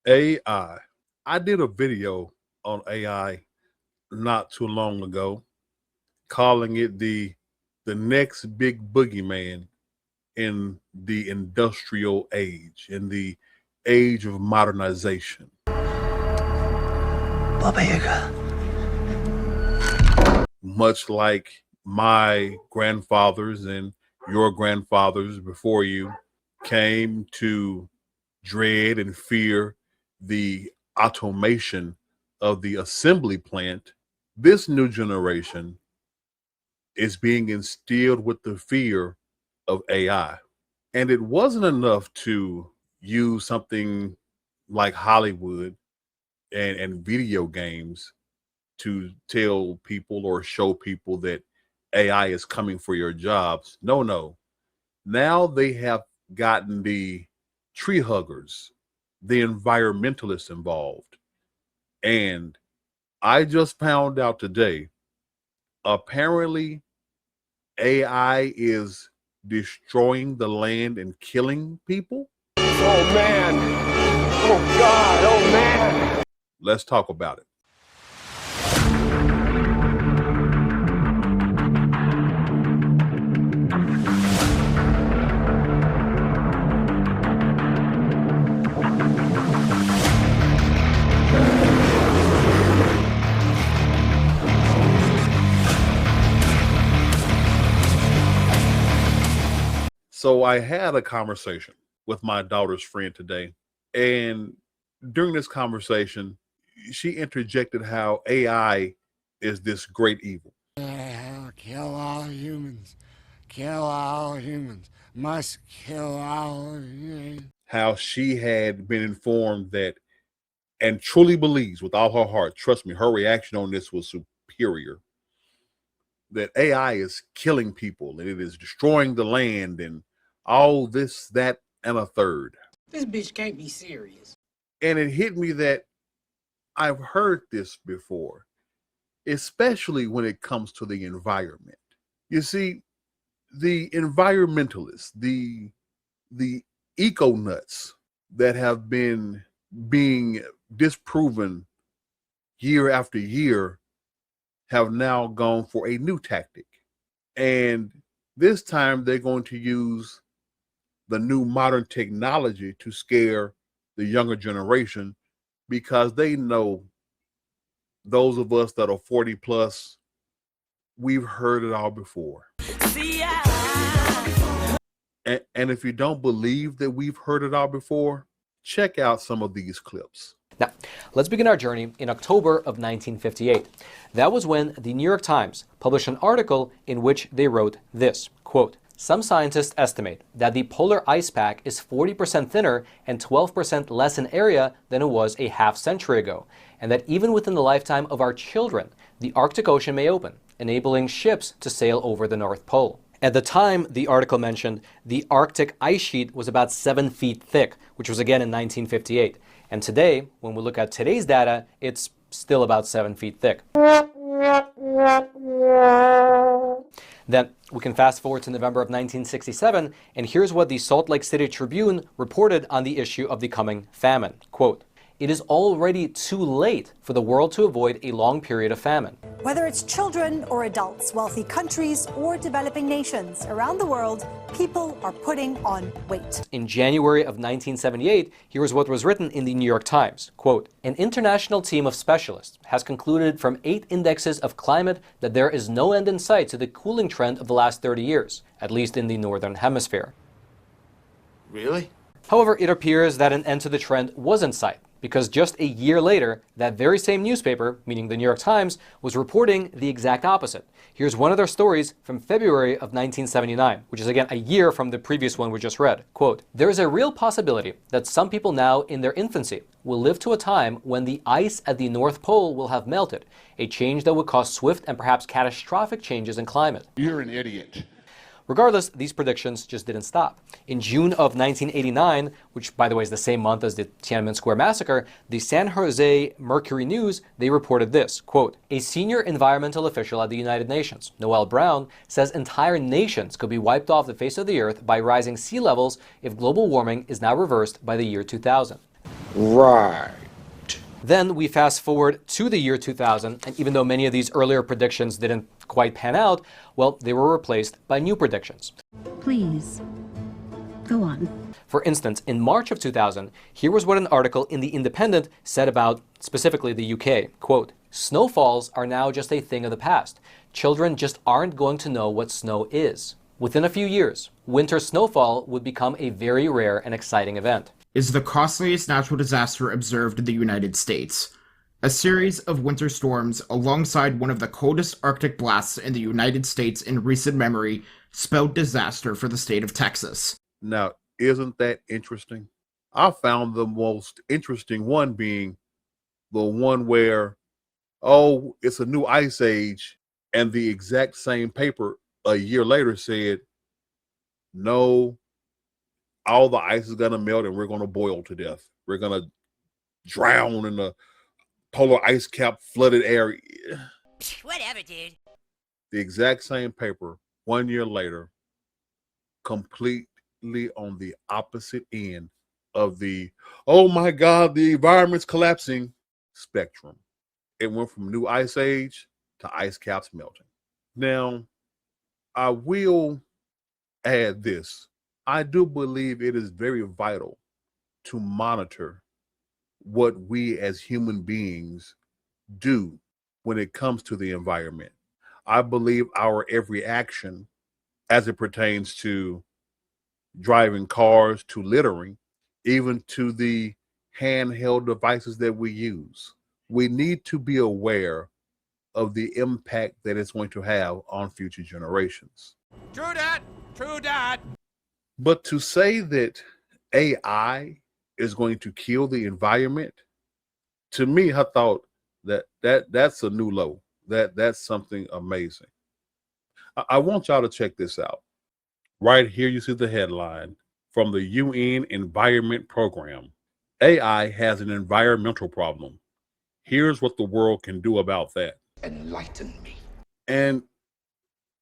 AI. I did a video on AI not too long ago, calling it the next big boogeyman in the industrial age, in the age of modernization. Baba Yaga. Much like my grandfathers and your grandfathers before you came to dread and fear the automation of the assembly plant, this new generation is being instilled with the fear of AI. And it wasn't enough to use something like Hollywood and video games to tell people or show people that AI is coming for your jobs. No, no. Now they have gotten the tree huggers, the environmentalists involved. And I just found out today, apparently AI is destroying the land and killing people. Oh man. Oh God. Oh man. Let's talk about it. So I had a conversation with my daughter's friend today, and during this conversation, she interjected how AI is this great evil. Kill all humans. Kill all humans. Must kill all humans. How she had been informed that and truly believes with all her heart, trust me, her reaction on this was superior, that AI is killing people and it is destroying the land and all this, that, and a third. This bitch can't be serious. And it hit me that I've heard this before, especially when it comes to the environment. You see, the environmentalists, the eco nuts that have been being disproven year after year have now gone for a new tactic. And this time they're going to use the new modern technology to scare the younger generation, because they know those of us that are 40 plus, we've heard it all before. And if you don't believe that we've heard it all before, check out some of these clips. Now, let's begin our journey in October of 1958. That was when the New York Times published an article in which they wrote this, quote, "Some scientists estimate that the polar ice pack is 40% thinner and 12% less in area than it was a half century ago, and that even within the lifetime of our children, the Arctic Ocean may open, enabling ships to sail over the North Pole." At the time, the article mentioned the Arctic ice sheet was about 7 feet thick, which was again in 1958. And today, when we look at today's data, it's still about 7 feet thick. Then we can fast forward to November of 1967, and here's what the Salt Lake City Tribune reported on the issue of the coming famine. Quote, "It is already too late for the world to avoid a long period of famine." Whether it's children or adults, wealthy countries or developing nations around the world, people are putting on weight. In January of 1978, here's what was written in the New York Times. Quote, "An international team of specialists has concluded from 8 indexes of climate that there is no end in sight to the cooling trend of the last 30 years, at least in the Northern Hemisphere." Really? However, it appears that an end to the trend was in sight, because just a year later, that very same newspaper, meaning the New York Times, was reporting the exact opposite. Here's one of their stories from February of 1979, which is again a year from the previous one we just read. Quote, "There is a real possibility that some people now in their infancy will live to a time when the ice at the North Pole will have melted, a change that would cause swift and perhaps catastrophic changes in climate." You're an idiot. Regardless, these predictions just didn't stop. In June of 1989, which by the way is the same month as the Tiananmen Square massacre, the San Jose Mercury News, they reported this, quote, "A senior environmental official at the United Nations, Noel Brown, says entire nations could be wiped off the face of the earth by rising sea levels if global warming is not reversed by the year 2000. Right. Then we fast forward to the year 2000, and even though many of these earlier predictions didn't quite pan out, well, they were replaced by new predictions. Please, go on. For instance, in March of 2000, here was what an article in The Independent said about specifically the UK. Quote, "Snowfalls are now just a thing of the past. Children just aren't going to know what snow is. Within a few years, winter snowfall would become a very rare and exciting event." Is the costliest natural disaster observed in the United States. A series of winter storms alongside one of the coldest Arctic blasts in the United States in recent memory spelled disaster for the state of Texas. Now, isn't that interesting? I found the most interesting one being the one where, oh, it's a new ice age, and the exact same paper a year later said, no, all the ice is going to melt and we're going to boil to death. We're going to drown in the polar ice cap flooded area. Whatever, dude. The exact same paper 1 year later, completely on the opposite end of the, oh my God, the environment's collapsing spectrum. It went from new ice age to ice caps melting. Now, I will add this. I do believe it is very vital to monitor what we as human beings do when it comes to the environment. I believe our every action, as it pertains to driving cars, to littering, even to the handheld devices that we use, we need to be aware of the impact that it's going to have on future generations. True that. True that. But to say that AI is going to kill the environment, to me, I thought that's a new low. That's something amazing. I want y'all to check this out. Right here, you see the headline from the UN Environment Program. AI has an environmental problem. Here's what the world can do about that. Enlighten me. And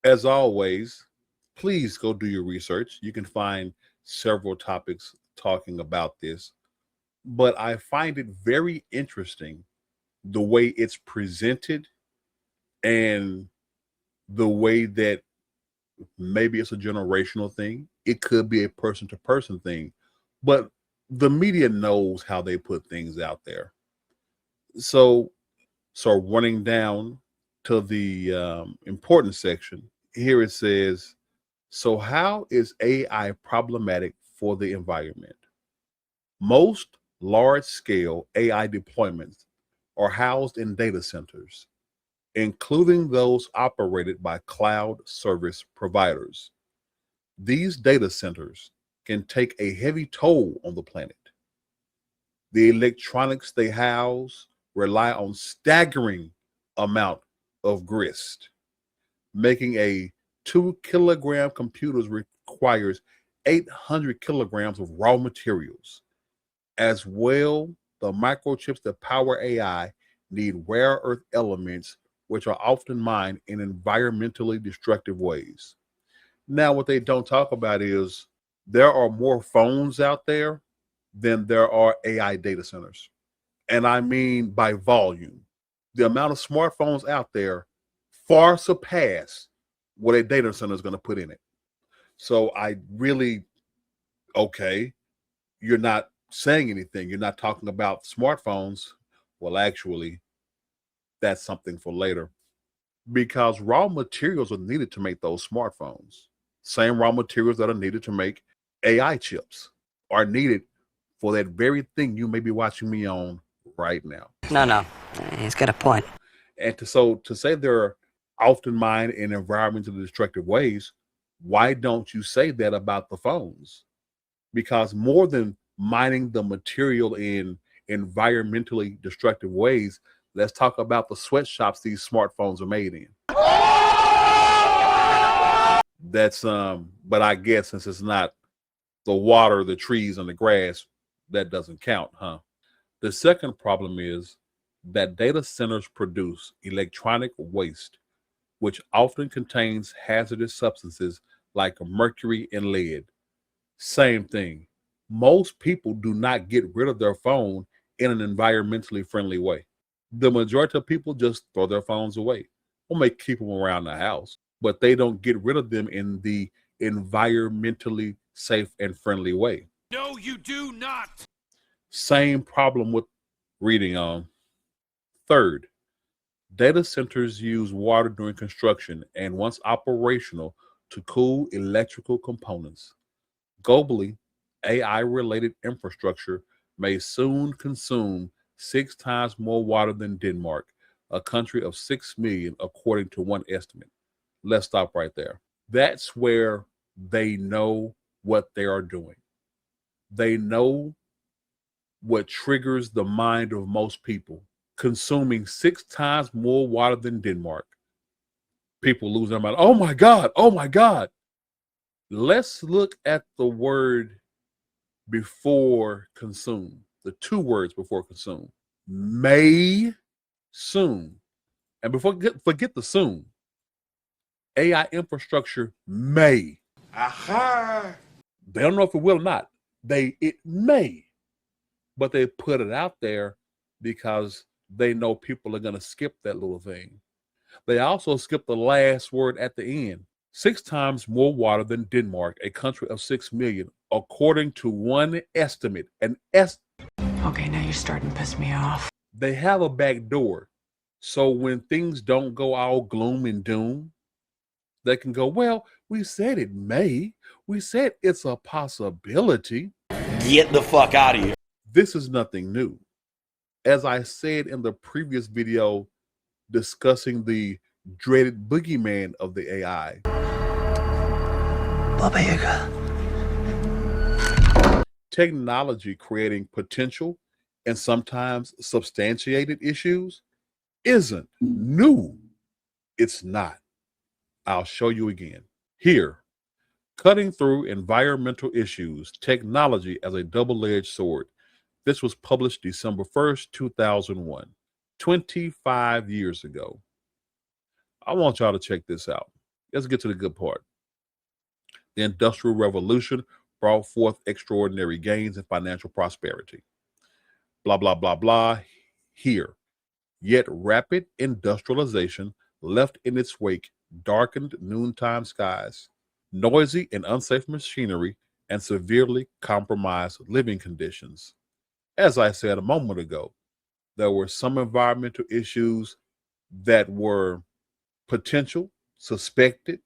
as always, please go do your research. You can find several topics talking about this, but I find it very interesting the way it's presented and the way that maybe it's a generational thing. It could be a person to person thing, but the media knows how they put things out there. So running down to the important section, here it says, so how is AI problematic for the environment? Most large-scale AI deployments are housed in data centers, including those operated by cloud service providers. These data centers can take a heavy toll on the planet. The electronics they house rely on staggering amount of grist. Making a 2-kilogram computer requires 800 kilograms of raw materials. As well, the microchips that power AI need rare earth elements, which are often mined in environmentally destructive ways. Now, what they don't talk about is there are more phones out there than there are AI data centers. And I mean by volume. The amount of smartphones out there far surpass what a data center is going to put in it. So I really, okay, you're not saying anything. You're not talking about smartphones. Well, actually, that's something for later, because raw materials are needed to make those smartphones. Same raw materials that are needed to make AI chips are needed for that very thing you may be watching me on right now. No, he's got a point. And to say they're often mined in environmentally destructive ways, why don't you say that about the phones? Because more than mining the material in environmentally destructive ways, let's talk about the sweatshops these smartphones are made in. That's but I guess since it's not the water, the trees, and the grass, that doesn't count, huh? The second problem is that data centers produce electronic waste, which often contains hazardous substances like mercury and lead. Same thing. Most people do not get rid of their phone in an environmentally friendly way. The majority of people just throw their phones away or may keep them around the house, but they don't get rid of them in the environmentally safe and friendly way. No, you do not. Same problem with reading on. Third, data centers use water during construction and once operational to cool electrical components. Globally, AI-related infrastructure may soon consume 6 times more water than Denmark, a country of 6 million, according to one estimate. Let's stop right there. That's where they know what they are doing. They know what triggers the mind of most people. Consuming 6 times more water than Denmark. People lose their mind. Oh my God. Oh my God. Let's look at the word before consume. The 2 words before consume. May soon. And forget the soon. AI infrastructure may. Aha! They don't know if it will or not. It may. But they put it out there because they know people are going to skip that little thing. They also skip the last word at the end. 6 times more water than Denmark, a country of 6 million, according to one estimate. Okay, now you're starting to piss me off. They have a back door. So when things don't go all gloom and doom, they can go, well, we said it may. We said it's a possibility. Get the fuck out of here. This is nothing new. As I said in the previous video discussing the dreaded boogeyman of the AI, Baba Yaga. technology creating potential and sometimes substantiated issues isn't new. It's not. I'll show you again. Here, cutting through environmental issues, technology as a double-edged sword. This was published December 1st, 2001, 25 years ago. I want y'all to check this out. Let's get to the good part. The Industrial Revolution brought forth extraordinary gains in financial prosperity. Blah, blah, blah, blah. Here. Yet rapid industrialization left in its wake darkened noontime skies, noisy and unsafe machinery, and severely compromised living conditions. As I said a moment ago, there were some environmental issues that were potential, suspected,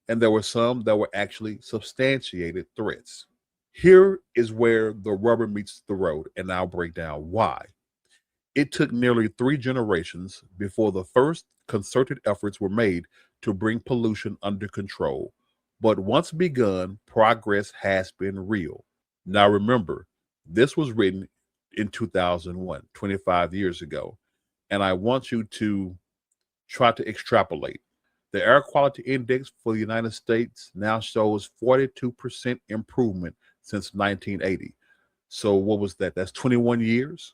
and there were some that were actually substantiated threats. Here is where the rubber meets the road, and I'll break down why. It took nearly 3 generations before the first concerted efforts were made to bring pollution under control. But once begun, progress has been real. Now remember, this was written in 2001, 25 years ago, and I want you to try to extrapolate. The air quality index for the United States now shows 42% improvement since 1980. So what was that? That's 21 years.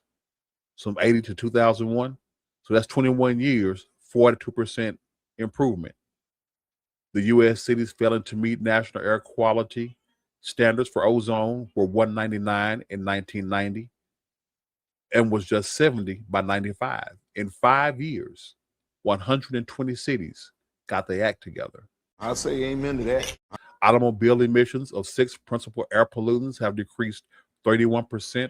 From 80 to 2001. So that's 21 years, 42% improvement. The U.S. cities failing to meet national air quality standards for ozone were 199 in 1990 and was just 70 by 95. In 5 years, 120 cities got their act together. I'll say amen to that. Automobile emissions of 6 principal air pollutants have decreased 31%,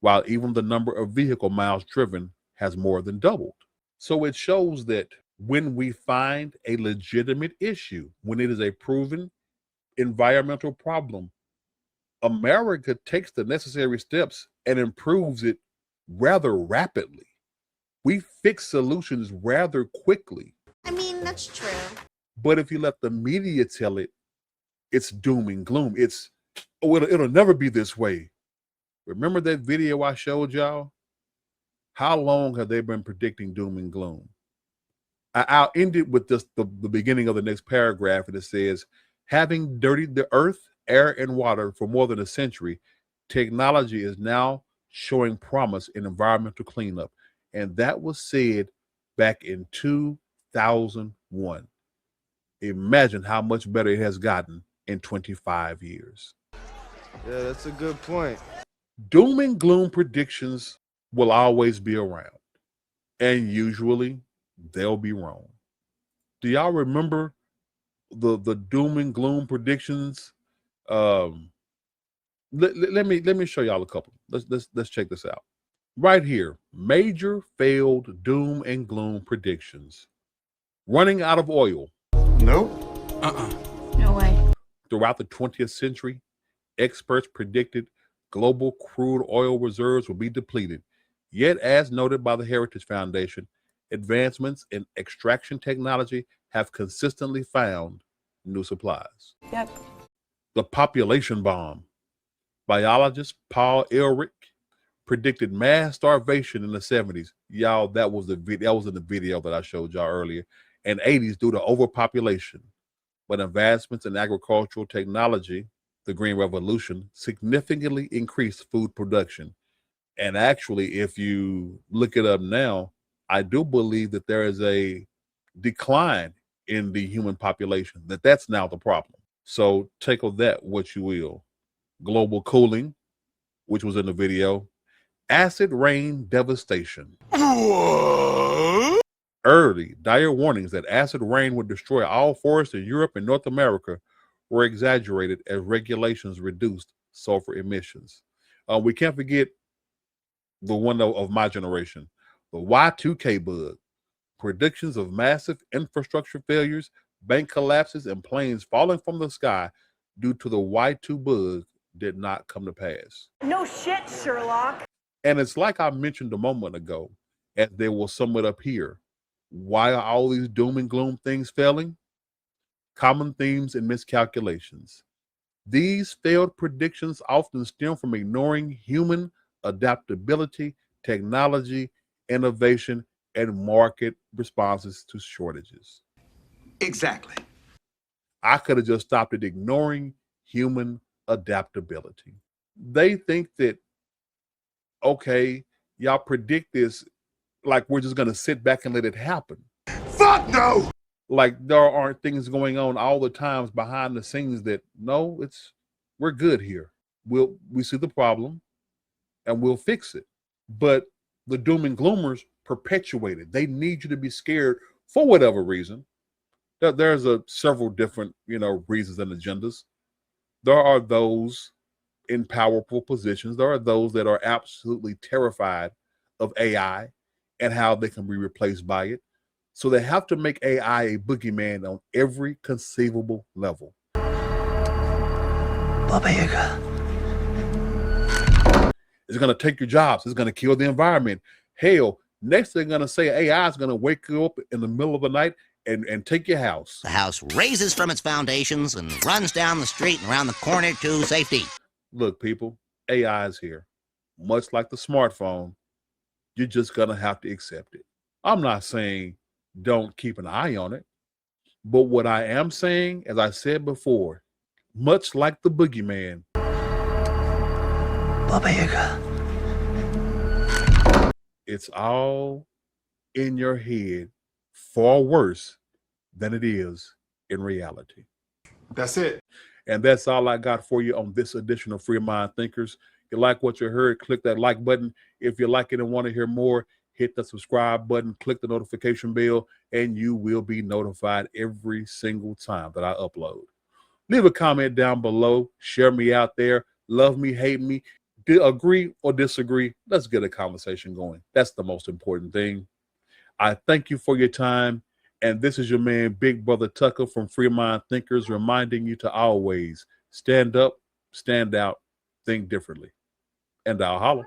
while even the number of vehicle miles driven has more than doubled. So it shows that when we find a legitimate issue, when it is a proven environmental problem, America takes the necessary steps and improves it rather rapidly. We fix solutions rather quickly. I mean, that's true. But if you let the media tell it, it's doom and gloom. It'll never be this way. Remember that video I showed y'all? How long have they been predicting doom and gloom? I'll end it with just the beginning of the next paragraph, and it says, having dirtied the earth, air, and water for more than a century, technology is now showing promise in environmental cleanup. And that was said back in 2001. Imagine how much better it has gotten in 25 years. Yeah, that's a good point. Doom and gloom predictions will always be around, and usually they'll be wrong. Do y'all remember the doom and gloom predictions? Um, let me show y'all a couple. Let's check this out. Right here, major failed doom and gloom predictions. Running out of oil. Nope. No way. Throughout the 20th century, experts predicted global crude oil reserves will be depleted. Yet, as noted by the Heritage Foundation, advancements in extraction technology have consistently found new supplies. Yep. The population bomb. Biologist Paul Ehrlich predicted mass starvation in the 70s. Y'all, that was in the video that I showed y'all earlier. And 80s due to overpopulation. But advancements in agricultural technology, the Green Revolution, significantly increased food production. And actually, if you look it up now, I do believe that there is a decline in the human population, that's now the problem. So take of that what you will. Global cooling, which was in the video. Acid rain devastation. Early dire warnings that acid rain would destroy all forests in Europe and North America were exaggerated as regulations reduced sulfur emissions. We can't forget the one of my generation, the Y2K bug. Predictions of massive infrastructure failures, bank collapses, and planes falling from the sky due to the Y2 bug did not come to pass. No shit, Sherlock. And it's like I mentioned a moment ago, as they will sum it up here. Why are all these doom and gloom things failing? Common themes and miscalculations. These failed predictions often stem from ignoring human adaptability, technology, innovation, and market responses to shortages. Exactly. I could have just stopped at ignoring human adaptability. They think that, okay, y'all predict this like we're just going to sit back and let it happen. Fuck no! Like there aren't things going on all the times behind the scenes that, no, we're good here. We see the problem and we'll fix it. But the doom and gloomers perpetuate it. They need you to be scared for whatever reason. There's several different, reasons and agendas. There are those in powerful positions. There are those that are absolutely terrified of AI and how they can be replaced by it. So they have to make AI a boogeyman on every conceivable level. Baba Yaga. It's going to take your jobs. It's going to kill the environment. Hell, next they're going to say AI is going to wake you up in the middle of the night and take your house. The house raises from its foundations and runs down the street and around the corner to safety. Look, people, AI is here. Much like the smartphone, you're just going to have to accept it. I'm not saying don't keep an eye on it. But what I am saying, as I said before, much like the boogeyman, Baba Yaga. It's all in your head, far worse than it is in reality. That's it. And that's all I got for you on this edition of Free Mind Thinkers. If you like what you heard, click that like button. If you like it and want to hear more, hit the subscribe button, click the notification bell, and you will be notified every single time that I upload. Leave a comment down below. Share me out there. Love me, hate me. Agree or disagree. Let's get a conversation going. That's the most important thing. I thank you for your time. And this is your man, Big Brother Tucker from Free Mind Thinkers, reminding you to always stand up, stand out, think differently. And I'll holler.